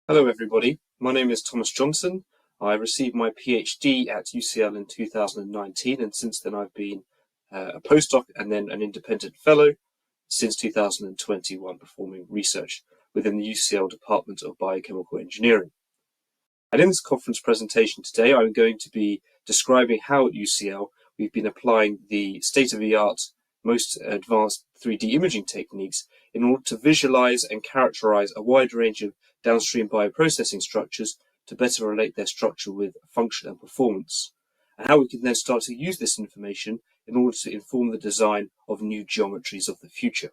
Hello everybody, my name is Thomas Johnson. I received my PhD at UCL in 2019 and since then I've been a postdoc and then an independent fellow since 2021 performing research within the UCL Department of Biochemical Engineering. And in this conference presentation today I'm going to be describing how at UCL we've been applying the state-of-the-art, most advanced 3D imaging techniques in order to visualize and characterize a wide range of downstream bioprocessing structures to better relate their structure with function and performance, and how we can then start to use this information in order to inform the design of new geometries of the future.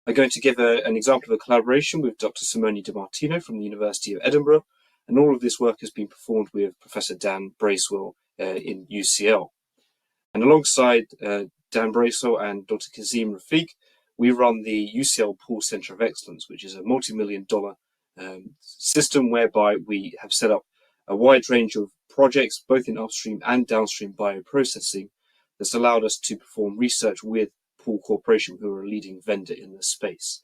I'm going to give an example of a collaboration with Dr. Simone Di Martino from the University of Edinburgh, and all of this work has been performed with Professor Dan Bracewell in UCL. And alongside Dan Bracewell and Dr. Kazim Rafiq, we run the UCL-Pall Centre of Excellence, which is a multi-million-dollar system whereby we have set up a wide range of projects, both in upstream and downstream bioprocessing, that's allowed us to perform research with Pall Corporation, who are a leading vendor in the space.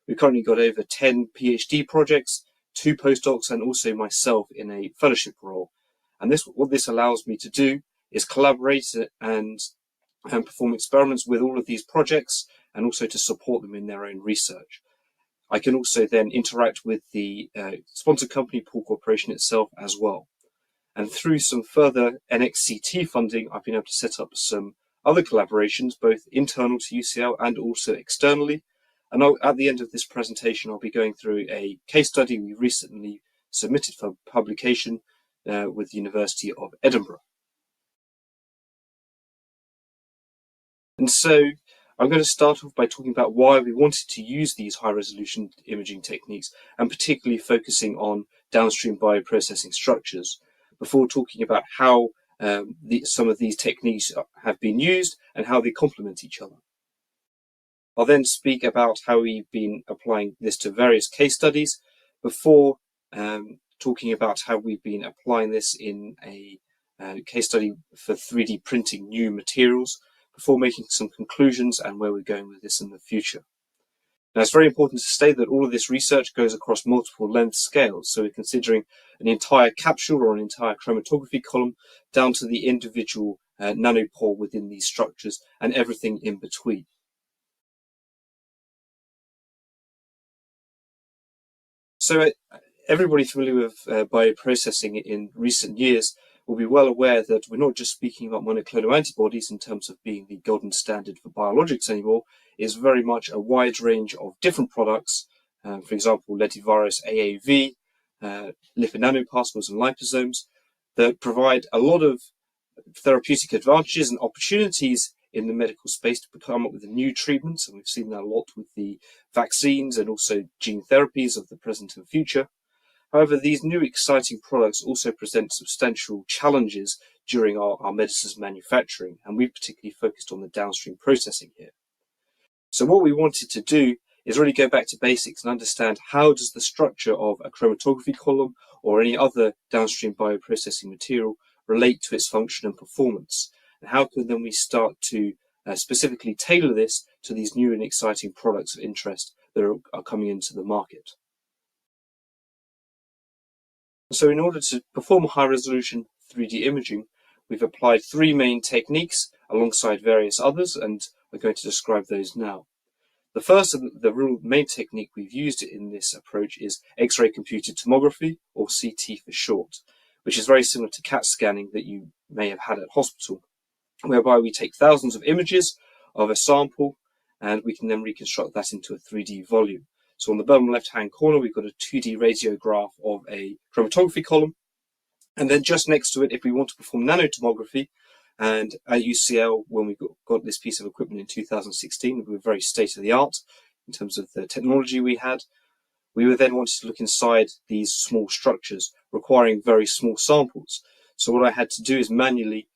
We've currently got over 10 PhD projects, 2 postdocs, and also myself in a fellowship role. And what this allows me to do is collaborate and perform experiments with all of these projects and also to support them in their own research. I can also then interact with the sponsor company, Pall Corporation itself, as well. And through some further NXCT funding, I've been able to set up some other collaborations, both internal to UCL and also externally. And at the end of this presentation, I'll be going through a case study we recently submitted for publication with the University of Edinburgh. And so I'm going to start off by talking about why we wanted to use these high-resolution imaging techniques, and particularly focusing on downstream bioprocessing structures, before talking about how some of these techniques have been used and how they complement each other. I'll then speak about how we've been applying this to various case studies, before talking about how we've been applying this in a case study for 3D printing new materials, before making some conclusions and where we're going with this in the future. Now, it's very important to state that all of this research goes across multiple length scales, so we're considering an entire capsule or an entire chromatography column down to the individual nanopore within these structures and everything in between. So everybody familiar with bioprocessing in recent years will be well aware that we're not just speaking about monoclonal antibodies in terms of being the golden standard for biologics anymore. It's very much a wide range of different products, for example, lentivirus, AAV, lipid nanoparticles and liposomes, that provide a lot of therapeutic advantages and opportunities in the medical space to come up with new treatments, and we've seen that a lot with the vaccines and also gene therapies of the present and future. However, these new exciting products also present substantial challenges during our medicines manufacturing, and we've particularly focused on the downstream processing here. So what we wanted to do is really go back to basics and understand how does the structure of a chromatography column or any other downstream bioprocessing material relate to its function and performance, and how can then we start to specifically tailor this to these new and exciting products of interest that are coming into the market. So in order to perform high-resolution 3D imaging, we've applied 3 main techniques alongside various others, and we're going to describe those now. The first and the real main technique we've used in this approach is X-ray computed tomography, or CT for short, which is very similar to CAT scanning that you may have had at hospital, whereby we take thousands of images of a sample and we can then reconstruct that into a 3D volume. So on the bottom left-hand corner, we've got a 2D radiograph of a chromatography column. And then just next to it, if we want to perform nanotomography, and at UCL, when we got this piece of equipment in 2016, we were very state-of-the-art in terms of the technology we had. We would then want to look inside these small structures, requiring very small samples. So what I had to do is manually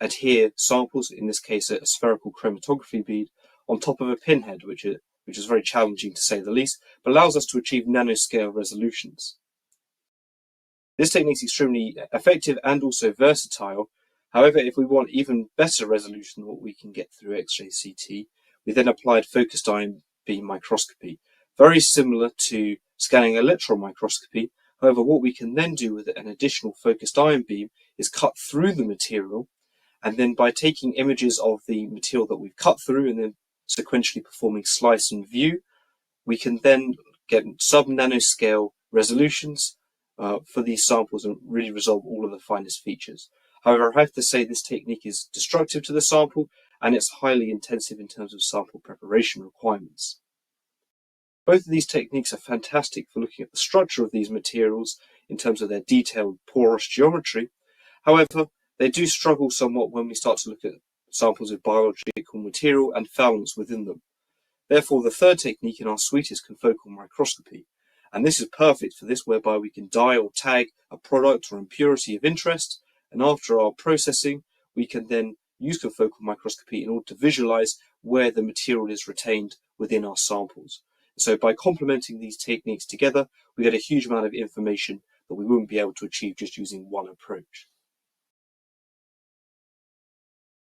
adhere samples, in this case a spherical chromatography bead, on top of a pinhead, which is very challenging to say the least, but allows us to achieve nanoscale resolutions. This technique is extremely effective and also versatile. However, if we want even better resolution than what we can get through X-ray CT, we then applied focused ion beam microscopy, very similar to scanning electron microscopy. However, what we can then do with an additional focused ion beam is cut through the material, and then by taking images of the material that we've cut through and then sequentially performing slice and view, we can then get sub-nanoscale resolutions for these samples and really resolve all of the finest features. However, I have to say this technique is destructive to the sample, and it's highly intensive in terms of sample preparation requirements. Both of these techniques are fantastic for looking at the structure of these materials in terms of their detailed porous geometry. However, they do struggle somewhat when we start to look at samples of biological material and foulants within them. Therefore, the third technique in our suite is confocal microscopy. And this is perfect for this, whereby we can dye or tag a product or impurity of interest, and after our processing, we can then use confocal microscopy in order to visualize where the material is retained within our samples. So by complementing these techniques together, we get a huge amount of information that we wouldn't be able to achieve just using one approach.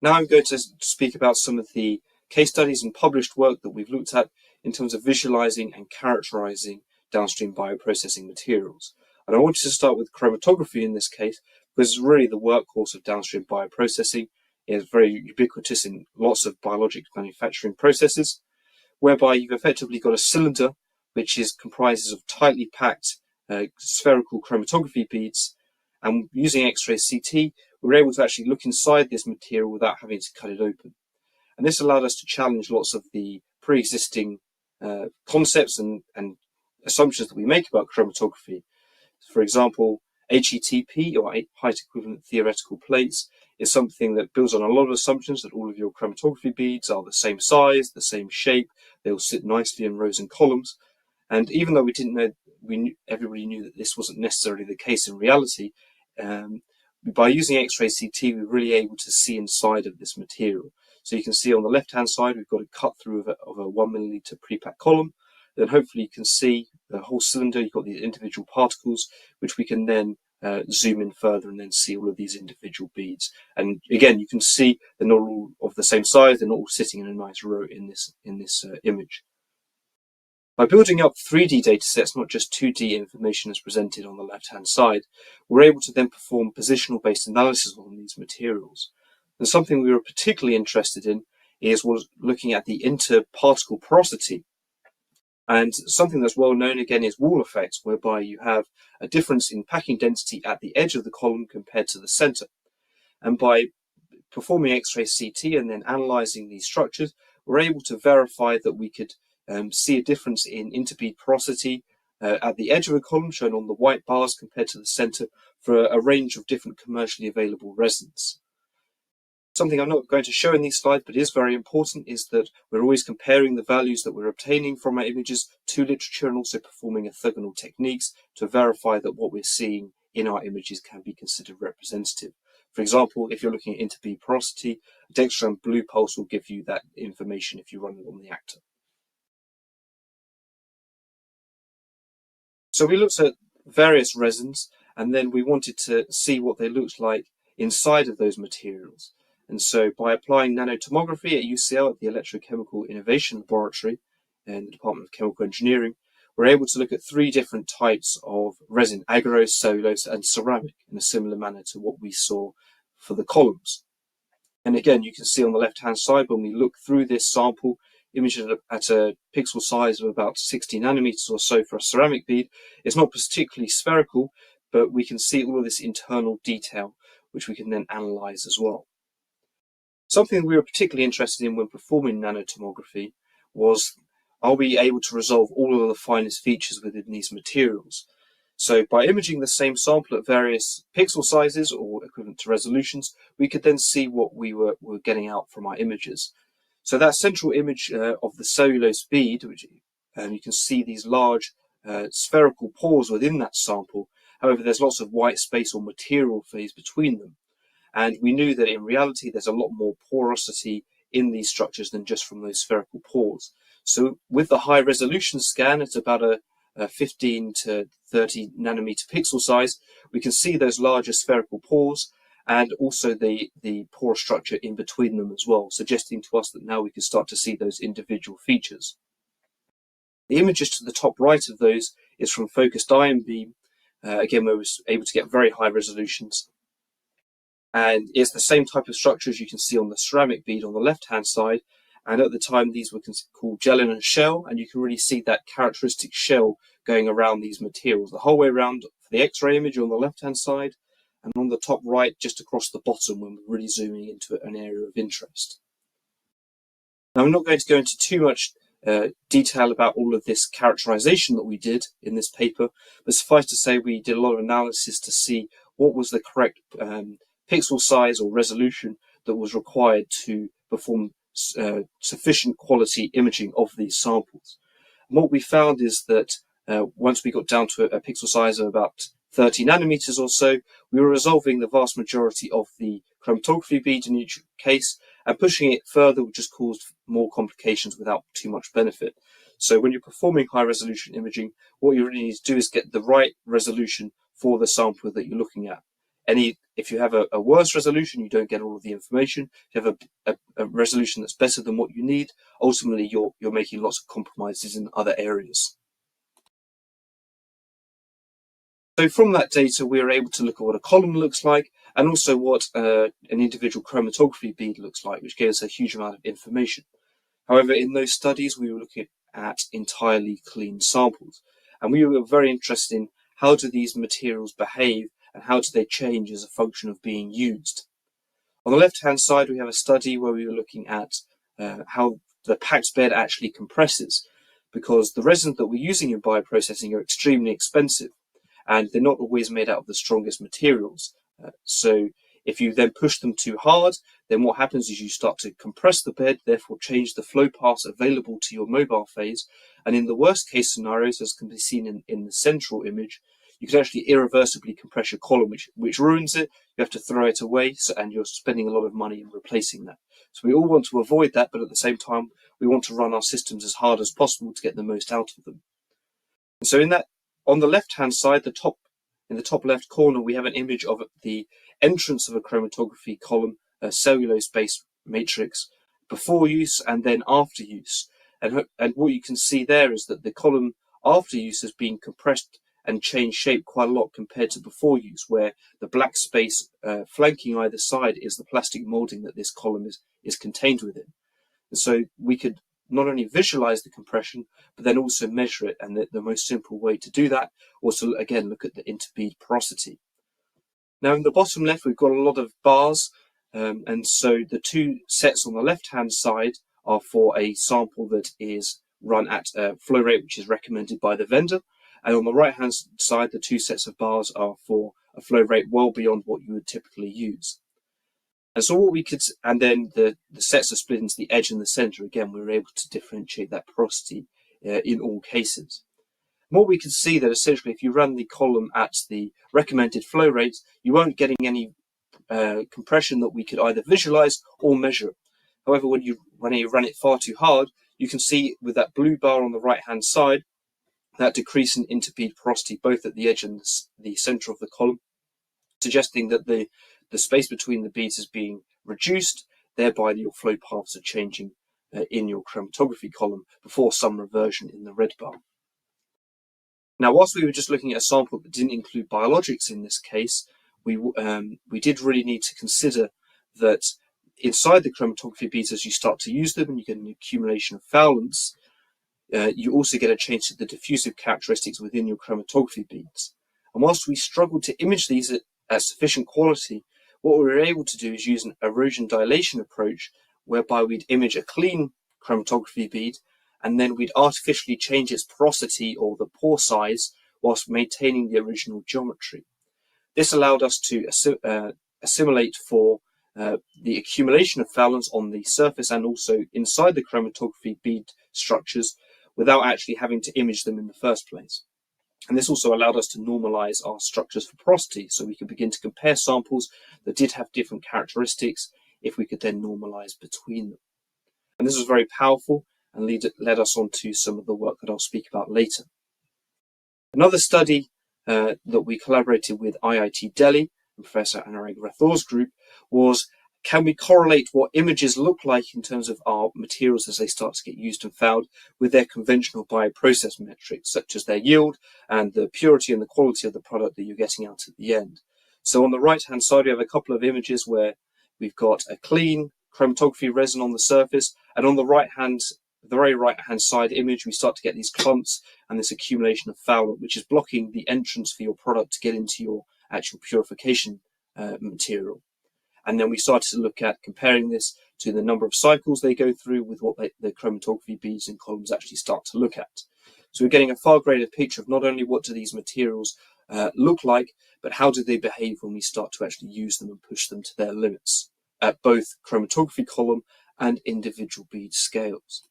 Now I'm going to speak about some of the case studies and published work that we've looked at in terms of visualizing and characterizing downstream bioprocessing materials. And I wanted to start with chromatography in this case, because it's really the workhorse of downstream bioprocessing. It's very ubiquitous in lots of biologic manufacturing processes, whereby you've effectively got a cylinder which comprises of tightly packed spherical chromatography beads, and using X-ray CT, we're able to actually look inside this material without having to cut it open. And this allowed us to challenge lots of the pre-existing concepts and assumptions that we make about chromatography. For example, HETP, or height equivalent theoretical plates, is something that builds on a lot of assumptions that all of your chromatography beads are the same size, the same shape, they will sit nicely in rows and columns. And even though we didn't know, everybody knew that this wasn't necessarily the case in reality, by using X-ray CT, we're really able to see inside of this material. So you can see on the left-hand side, we've got a cut through of a 1 milliliter pre-packed column. Then hopefully you can see the whole cylinder. You've got these individual particles, which we can then zoom in further and then see all of these individual beads. And again, you can see they're not all of the same size. They're not all sitting in a nice row in this image. By building up 3D data sets, not just 2D information as presented on the left-hand side, we're able to then perform positional-based analysis on these materials. And something we were particularly interested in was looking at the interparticle porosity. And something that's well known again is wall effects, whereby you have a difference in packing density at the edge of the column compared to the center. And by performing X-ray CT and then analyzing these structures, we're able to verify that we could see a difference in interbead porosity at the edge of a column, shown on the white bars, compared to the center, for a range of different commercially available resins. Something I'm not going to show in these slides, but is very important, is that we're always comparing the values that we're obtaining from our images to literature, and also performing orthogonal techniques to verify that what we're seeing in our images can be considered representative. For example, if you're looking at interbead porosity, a dextran blue pulse will give you that information if you run it on the actor. So we looked at various resins, and then we wanted to see what they looked like inside of those materials. And so by applying nanotomography at UCL, at the Electrochemical Innovation Laboratory in the Department of Chemical Engineering, we're able to look at 3 different types of resin: agarose, cellulose, and ceramic, in a similar manner to what we saw for the columns. And again, you can see on the left-hand side, when we look through this sample, imaged at a pixel size of about 60 nanometers or so for a ceramic bead, it's not particularly spherical, but we can see all of this internal detail, which we can then analyze as well. Something we were particularly interested in when performing nanotomography was, are we able to resolve all of the finest features within these materials? So by imaging the same sample at various pixel sizes or equivalent to resolutions, we could then see what we were getting out from our images. So that central image of the cellulose bead, which you can see these large spherical pores within that sample. However, there's lots of white space or material phase between them. And we knew that in reality, there's a lot more porosity in these structures than just from those spherical pores. So with the high resolution scan at about a 15 to 30 nanometer pixel size, we can see those larger spherical pores and also the pore structure in between them as well, suggesting to us that now we can start to see those individual features. The images to the top right of those is from focused ion beam, again, where we were able to get very high resolutions. And it's the same type of structure as you can see on the ceramic bead on the left-hand side. And at the time, these were called gelatin and shell, and you can really see that characteristic shell going around these materials, the whole way around for the X-ray image on the left-hand side, and on the top right, just across the bottom when we're really zooming into an area of interest. Now, I'm not going to go into too much detail about all of this characterization that we did in this paper, but suffice to say we did a lot of analysis to see what was the correct pixel size or resolution that was required to perform sufficient quality imaging of these samples. And what we found is that once we got down to a pixel size of about 30 nanometers or so, we were resolving the vast majority of the chromatography bead in each case, and pushing it further would just cause more complications without too much benefit. So when you're performing high resolution imaging, what you really need to do is get the right resolution for the sample that you're looking at. If you have a worse resolution, you don't get all of the information. If you have a resolution that's better than what you need, ultimately you're making lots of compromises in other areas. So from that data, we are able to look at what a column looks like, and also what an individual chromatography bead looks like, which gave us a huge amount of information. However, in those studies, we were looking at entirely clean samples, and we were very interested in how do these materials behave and how do they change as a function of being used. On the left-hand side, we have a study where we were looking at how the packed bed actually compresses, because the resins that we're using in bioprocessing are extremely expensive, and they're not always made out of the strongest materials. So if you then push them too hard, then what happens is you start to compress the bed, therefore change the flow paths available to your mobile phase. And in the worst case scenarios, as can be seen in the central image, you can actually irreversibly compress your column, which ruins it. You have to throw it away, and you're spending a lot of money in replacing that. So we all want to avoid that, but at the same time, we want to run our systems as hard as possible to get the most out of them. And so on the left-hand side, in the top left corner, we have an image of the entrance of a chromatography column, a cellulose-based matrix, before use and then after use. And what you can see there is that the column after use has been compressed and changed shape quite a lot compared to before use, where the black space flanking either side is the plastic molding that this column is contained within. And so we could not only visualize the compression, but then also measure it. And the most simple way to do that was to, again, look at the interbead porosity. Now, in the bottom left, we've got a lot of bars. And so the two sets on the left-hand side are for a sample that is run at a flow rate which is recommended by the vendor. And on the right-hand side, the two sets of bars are for a flow rate well beyond what you would typically use. And so and then the sets are split into the edge and the center. Again, we were able to differentiate that porosity in all cases. And what we can see that essentially, if you run the column at the recommended flow rates, you won't get any compression that we could either visualize or measure. However, when you run it far too hard, you can see with that blue bar on the right-hand side, that decrease in interbead porosity, both at the edge and the center of the column, suggesting that the space between the beads is being reduced, thereby your flow paths are changing in your chromatography column before some reversion in the red bar. Now, whilst we were just looking at a sample that didn't include biologics in this case, we did really need to consider that inside the chromatography beads, as you start to use them and you get an accumulation of foulants, you also get a change to the diffusive characteristics within your chromatography beads. And whilst we struggled to image these at sufficient quality, what we were able to do is use an erosion dilation approach, whereby we'd image a clean chromatography bead, and then we'd artificially change its porosity or the pore size whilst maintaining the original geometry. This allowed us to assimilate for the accumulation of foulants on the surface and also inside the chromatography bead structures without actually having to image them in the first place. And this also allowed us to normalize our structures for porosity, so we could begin to compare samples that did have different characteristics if we could then normalize between them. And this was very powerful and led us on to some of the work that I'll speak about later. Another study that we collaborated with IIT Delhi and Professor Anurag Rathor's group was Can we correlate what images look like in terms of our materials as they start to get used and found with their conventional bioprocess metrics, such as their yield and the purity and the quality of the product that you're getting out at the end? So on the right-hand side, we have a couple of images where we've got a clean chromatography resin on the surface, and on the very right-hand side image, we start to get these clumps and this accumulation of foulant, which is blocking the entrance for your product to get into your actual purification material. And then we started to look at comparing this to the number of cycles they go through with what the chromatography beads and columns actually start to look at. So we're getting a far greater picture of not only what do these materials look like, but how do they behave when we start to actually use them and push them to their limits at both chromatography column and individual bead scales.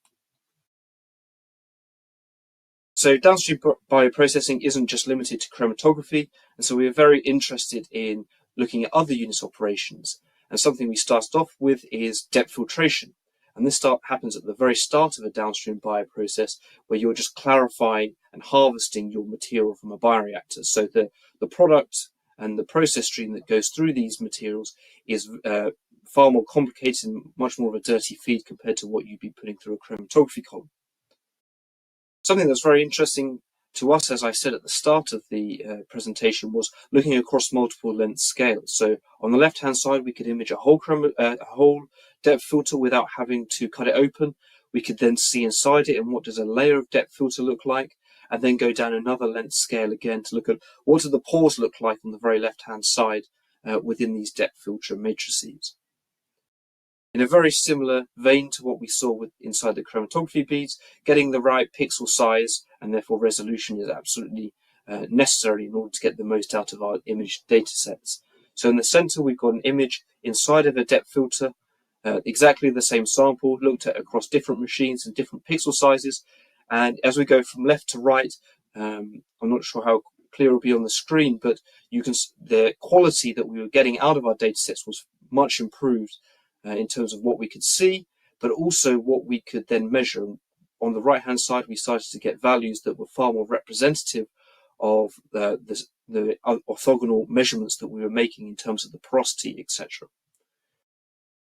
So downstream bioprocessing isn't just limited to chromatography, and so we are very interested in looking at other unit operations. And something we started off with is depth filtration. And this happens at the very start of a downstream bioprocess, where you're just clarifying and harvesting your material from a bioreactor. So the product and the process stream that goes through these materials is far more complicated and much more of a dirty feed compared to what you'd be putting through a chromatography column. Something that's very interesting to us, as I said at the start of the presentation, was looking across multiple length scales. So on the left-hand side, we could image a whole depth filter without having to cut it open. We could then see inside it and what does a layer of depth filter look like, and then go down another length scale again to look at what do the pores look like on the very left-hand side within these depth filter matrices. In a very similar vein to what we saw inside the chromatography beads, getting the right pixel size and therefore resolution is absolutely necessary in order to get the most out of our image data sets. So in the center, we've got an image inside of a depth filter, exactly the same sample, looked at across different machines and different pixel sizes. And as we go from left to right, I'm not sure how clear it'll be on the screen, but the quality that we were getting out of our data sets was much improved in terms of what we could see, but also what we could then measure. On the right-hand side, we started to get values that were far more representative of the orthogonal measurements that we were making in terms of the porosity, etc.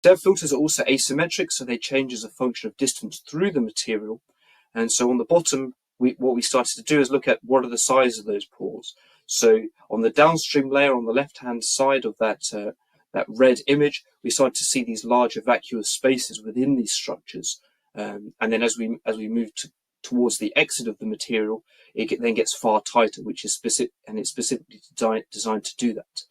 Depth filters are also asymmetric, so they change as a function of distance through the material. And so on the bottom, what we started to do is look at what are the size of those pores. So on the downstream layer on the left-hand side of that red image, we started to see these larger vacuous spaces within these structures. And then as we move towards the exit of the material, it then gets far tighter, which is specifically designed to do that.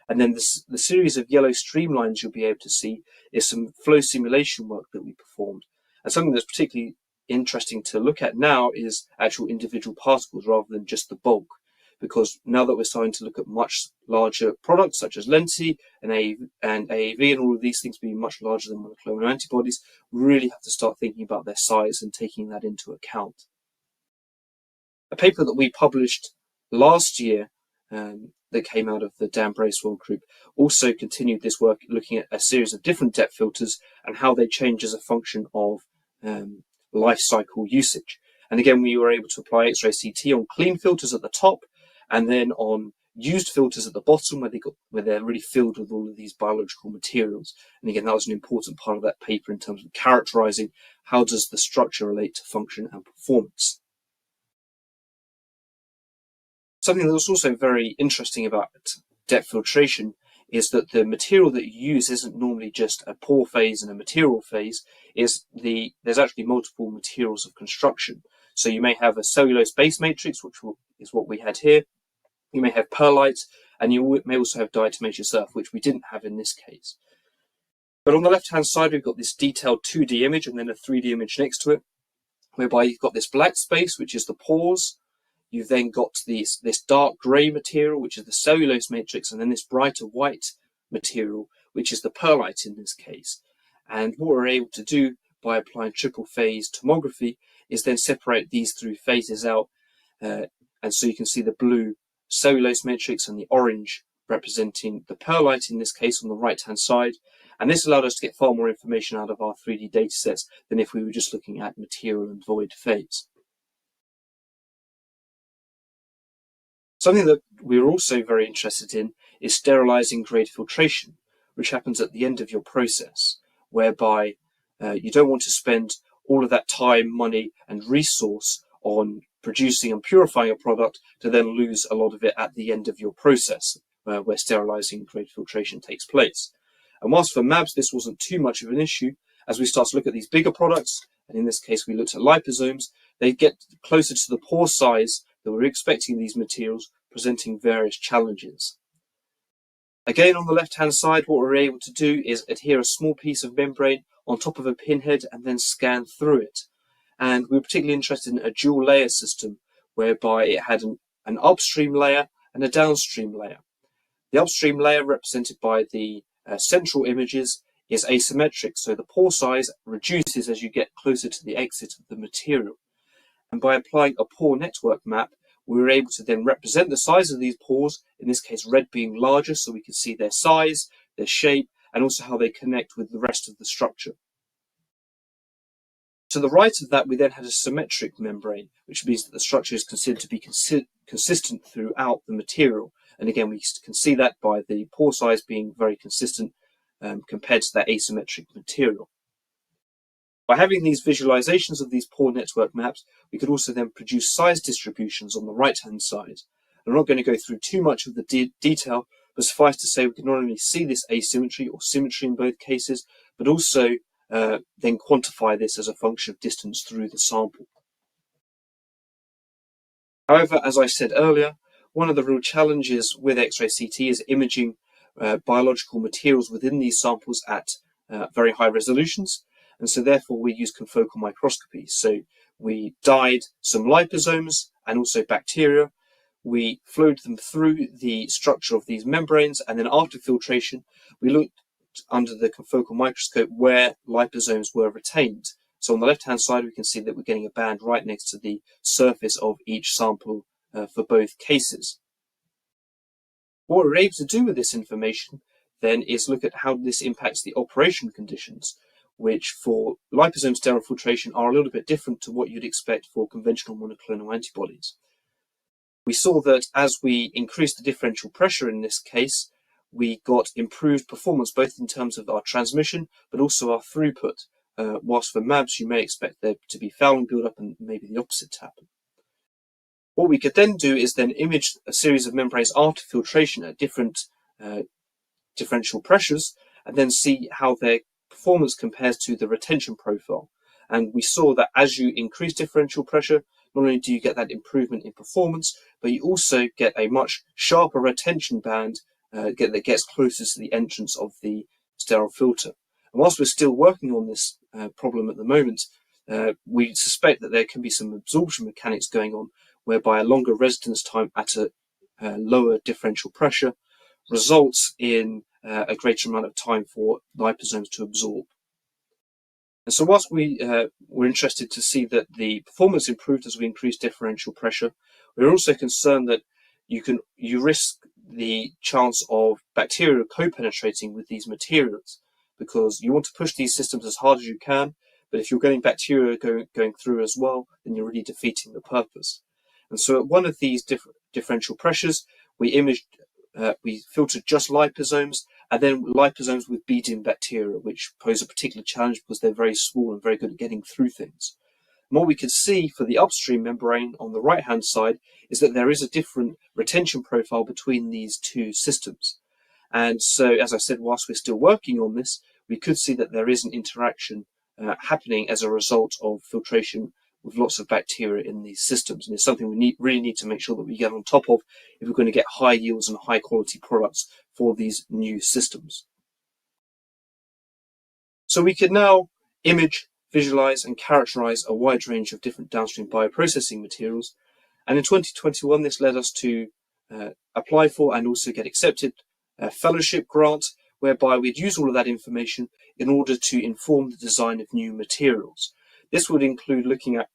And then the series of yellow streamlines you'll be able to see is some flow simulation work that we performed. And something that's particularly interesting to look at now is actual individual particles rather than just the bulk. Because now that we're starting to look at much larger products such as lenti and AAV and all of these things being much larger than monoclonal antibodies, we really have to start thinking about their size and taking that into account. A paper that we published last year that came out of the Dan Bracewell group also continued this work, looking at a series of different depth filters and how they change as a function of life cycle usage. And again, we were able to apply X-ray CT on clean filters at the top, and then on used filters at the bottom where they're really filled with all of these biological materials. And again, that was an important part of that paper in terms of characterizing how does the structure relate to function and performance. Something that was also very interesting about depth filtration is that the material that you use isn't normally just a pore phase and a material phase. There's actually multiple materials of construction. So you may have a cellulose base matrix, which is what we had here. You may have perlite, and you may also have diatomaceous earth, which we didn't have in this case. But on the left-hand side, we've got this detailed 2D image and then a 3D image next to it, whereby you've got this black space, which is the pores. You've then got this dark grey material, which is the cellulose matrix, and then this brighter white material, which is the perlite in this case. And what we're able to do by applying triple phase tomography is then separate these three phases out. And so you can see the blue cellulose matrix and the orange representing the perlite in this case on the right-hand side. And this allowed us to get far more information out of our 3D data sets than if we were just looking at material and void phase. Something that we're also very interested in is sterilizing grade filtration, which happens at the end of your process, whereby you don't want to spend all of that time, money, and resource on producing and purifying a product to then lose a lot of it at the end of your process, where sterilizing and grade filtration takes place. And whilst for MABs this wasn't too much of an issue, as we start to look at these bigger products, and in this case we looked at liposomes, they get closer to the pore size that we're expecting in these materials, presenting various challenges. Again, on the left-hand side, what we're able to do is adhere a small piece of membrane on top of a pinhead and then scan through it. And we were particularly interested in a dual layer system, whereby it had an upstream layer and a downstream layer. The upstream layer, represented by the central images, is asymmetric, so the pore size reduces as you get closer to the exit of the material. And by applying a pore network map, we were able to then represent the size of these pores, in this case red being larger, so we can see their size, their shape, and also how they connect with the rest of the structure. To the right of that, we then had a symmetric membrane, which means that the structure is considered to be consistent throughout the material. And again, we can see that by the pore size being very consistent compared to that asymmetric material. By having these visualizations of these pore network maps, we could also then produce size distributions on the right-hand side. I'm not going to go through too much of the detail, but suffice to say we can not only see this asymmetry or symmetry in both cases, but also then quantify this as a function of distance through the sample. However, as I said earlier, one of the real challenges with X-ray CT is imaging biological materials within these samples at very high resolutions. And so therefore we use confocal microscopy. So we dyed some liposomes and also bacteria. We flowed them through the structure of these membranes, and then after filtration, we looked under the confocal microscope where liposomes were retained. So on the left-hand side, we can see that we're getting a band right next to the surface of each sample for both cases. What we're able to do with this information then is look at how this impacts the operation conditions, which for liposome sterile filtration are a little bit different to what you'd expect for conventional monoclonal antibodies. We saw that as we increased the differential pressure in this case, we got improved performance both in terms of our transmission but also our throughput, whilst for MABs you may expect there to be fouling build-up and maybe the opposite to happen. What we could then do is then image a series of membranes after filtration at different differential pressures and then see how their performance compares to the retention profile. And we saw that as you increase differential pressure, not only do you get that improvement in performance, but you also get a much sharper retention band that gets closer to the entrance of the sterile filter. And whilst we're still working on this problem at the moment, we suspect that there can be some absorption mechanics going on, whereby a longer residence time at a lower differential pressure results in a greater amount of time for liposomes to absorb. And so whilst we were interested to see that the performance improved as we increased differential pressure, we're also concerned that you risk the chance of bacteria co-penetrating with these materials, because you want to push these systems as hard as you can, but if you're getting bacteria going through as well, then you're really defeating the purpose. And so at one of these differential pressures, we filtered just liposomes, and then liposomes with bead-in bacteria, which pose a particular challenge because they're very small and very good at getting through things. And what we could see for the upstream membrane on the right-hand side is that there is a different retention profile between these two systems. And so, as I said, whilst we're still working on this, we could see that there is an interaction happening as a result of filtration with lots of bacteria in these systems. And it's something we really need to make sure that we get on top of if we're going to get high yields and high quality products for these new systems. So we can now image, visualize, and characterize a wide range of different downstream bioprocessing materials. And in 2021, this led us to apply for and also get accepted a fellowship grant, whereby we'd use all of that information in order to inform the design of new materials. This would include looking at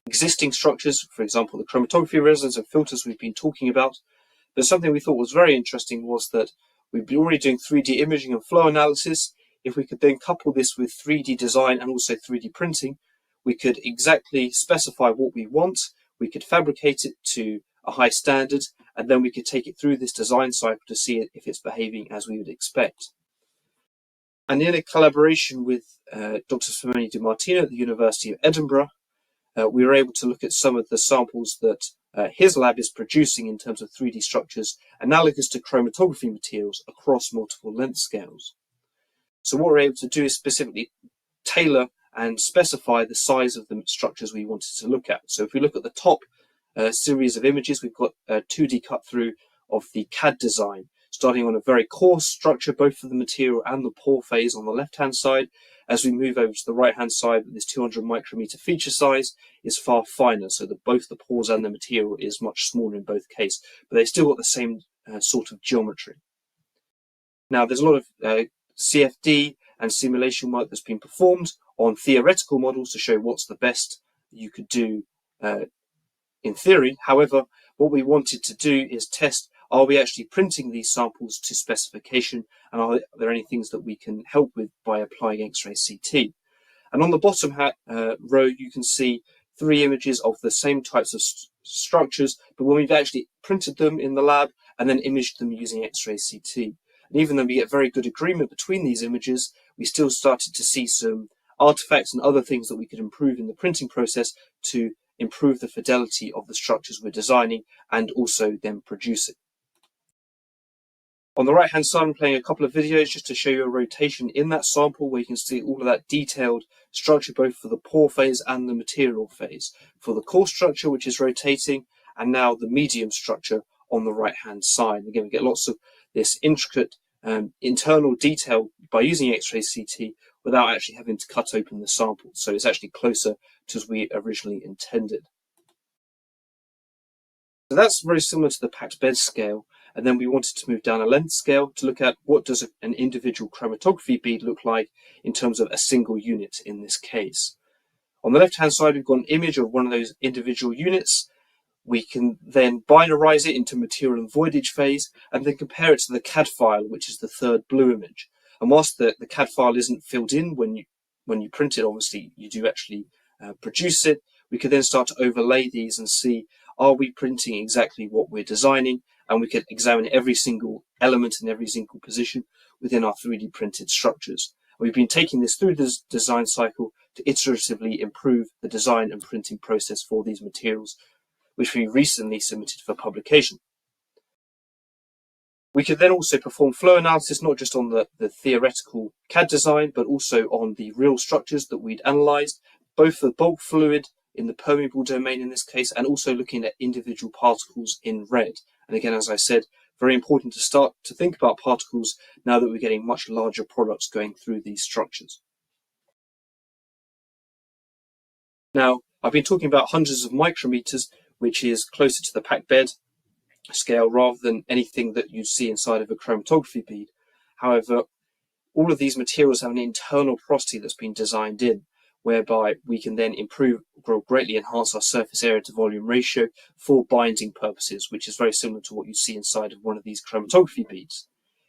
existing structures, for example, the chromatography resins and filters we've been talking about. But something we thought was very interesting was that we've been already doing 3D imaging and flow analysis. If we could then couple this with 3D design and also 3D printing, we could exactly specify what we want, we could fabricate it to a high standard, and then we could take it through this design cycle to see if it's behaving as we would expect. And in a collaboration with Dr. Simone Di Martino at the University of Edinburgh, we were able to look at some of the samples that his lab is producing in terms of 3D structures analogous to chromatography materials across multiple length scales. So what we're able to do is specifically tailor and specify the size of the structures we wanted to look at. So if we look at the top series of images, we've got a 2D cut through of the CAD design, starting on a very coarse structure, both for the material and the pore phase on the left-hand side. As we move over to the right-hand side, this 200 micrometer feature size is far finer, so that both the pores and the material is much smaller in both cases, but they still got the same sort of geometry. Now, there's a lot of CFD and simulation work that's been performed on theoretical models to show what's the best you could do in theory. However, what we wanted to do is test, are we actually printing these samples to specification, and are there any things that we can help with by applying X-ray CT? And on the bottom row, you can see 3 images of the same types of structures, but when we've actually printed them in the lab and then imaged them using X-ray CT. And even though we get very good agreement between these images, we still started to see some artifacts and other things that we could improve in the printing process to improve the fidelity of the structures we're designing and also then producing. On the right hand side, I'm playing a couple of videos just to show you a rotation in that sample where you can see all of that detailed structure both for the pore phase and the material phase. For the coarse structure, which is rotating, and now the medium structure on the right hand side. Again, we get lots of this intricate internal detail by using X-ray CT without actually having to cut open the sample. So it's actually closer to as we originally intended. So that's very similar to the packed bed scale. And then we wanted to move down a length scale to look at what does an individual chromatography bead look like in terms of a single unit in this case. On the left-hand side, we've got an image of one of those individual units. We can then binarize it into material and voidage phase and then compare it to the CAD file, which is the third blue image. And whilst the CAD file isn't filled in when you print it, obviously you do actually produce it, we could then start to overlay these and see, are we printing exactly what we're designing? And we could examine every single element in every single position within our 3D printed structures. We've been taking this through the design cycle to iteratively improve the design and printing process for these materials, which we recently submitted for publication. We could then also perform flow analysis, not just on the theoretical CAD design, but also on the real structures that we'd analysed, both the bulk fluid in the permeable domain in this case, and also looking at individual particles in red. And again, as I said, very important to start to think about particles now that we're getting much larger products going through these structures. Now, I've been talking about hundreds of micrometers, which is closer to the packed bed scale rather than anything that you see inside of a chromatography bead. However, all of these materials have an internal porosity that's been designed in, whereby we can then greatly enhance our surface area to volume ratio for binding purposes, which is very similar to what you see inside of one of these chromatography beads.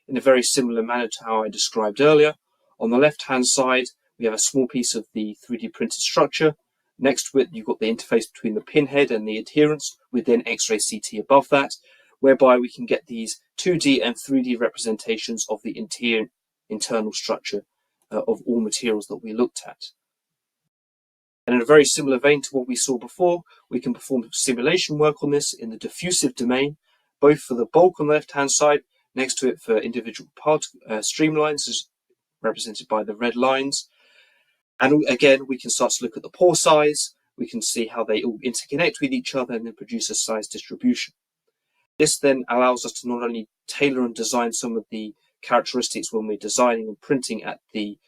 In a very similar manner to how I described earlier, on the left-hand side, we have a small piece of the 3D printed structure. Next to it, you've got the interface between the pinhead and the adherents, with then X-ray CT above that, whereby we can get these 2D and 3D representations of the internal structure of all materials that we looked at. And in a very similar vein to what we saw before, we can perform simulation work on this in the diffusive domain, both for the bulk on the left-hand side, next to it for individual streamlines, as represented by the red lines. And again, we can start to look at the pore size. We can see how they all interconnect with each other and then produce a size distribution. This then allows us to not only tailor and design some of the characteristics when we're designing and printing at the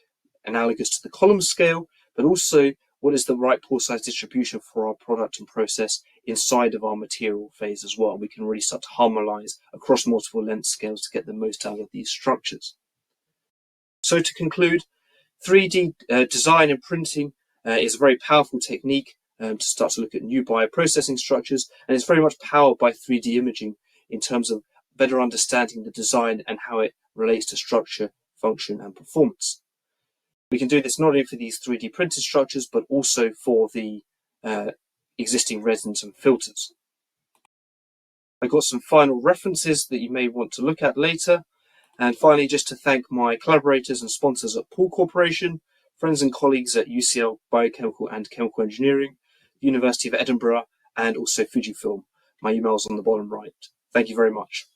analogous to the column scale, but also what is the right pore size distribution for our product and process inside of our material phase as well. We can really start to harmonize across multiple length scales to get the most out of these structures. So to conclude, 3D design and printing is a very powerful technique to start to look at new bioprocessing structures, and it's very much powered by 3D imaging in terms of better understanding the design and how it relates to structure, function, and performance. We can do this not only for these 3D printed structures, but also for the existing resins and filters. I've got some final references that you may want to look at later. And finally, just to thank my collaborators and sponsors at Pall Corporation, friends and colleagues at UCL Biochemical and Chemical Engineering, University of Edinburgh, and also Fujifilm. My email's on the bottom right. Thank you very much.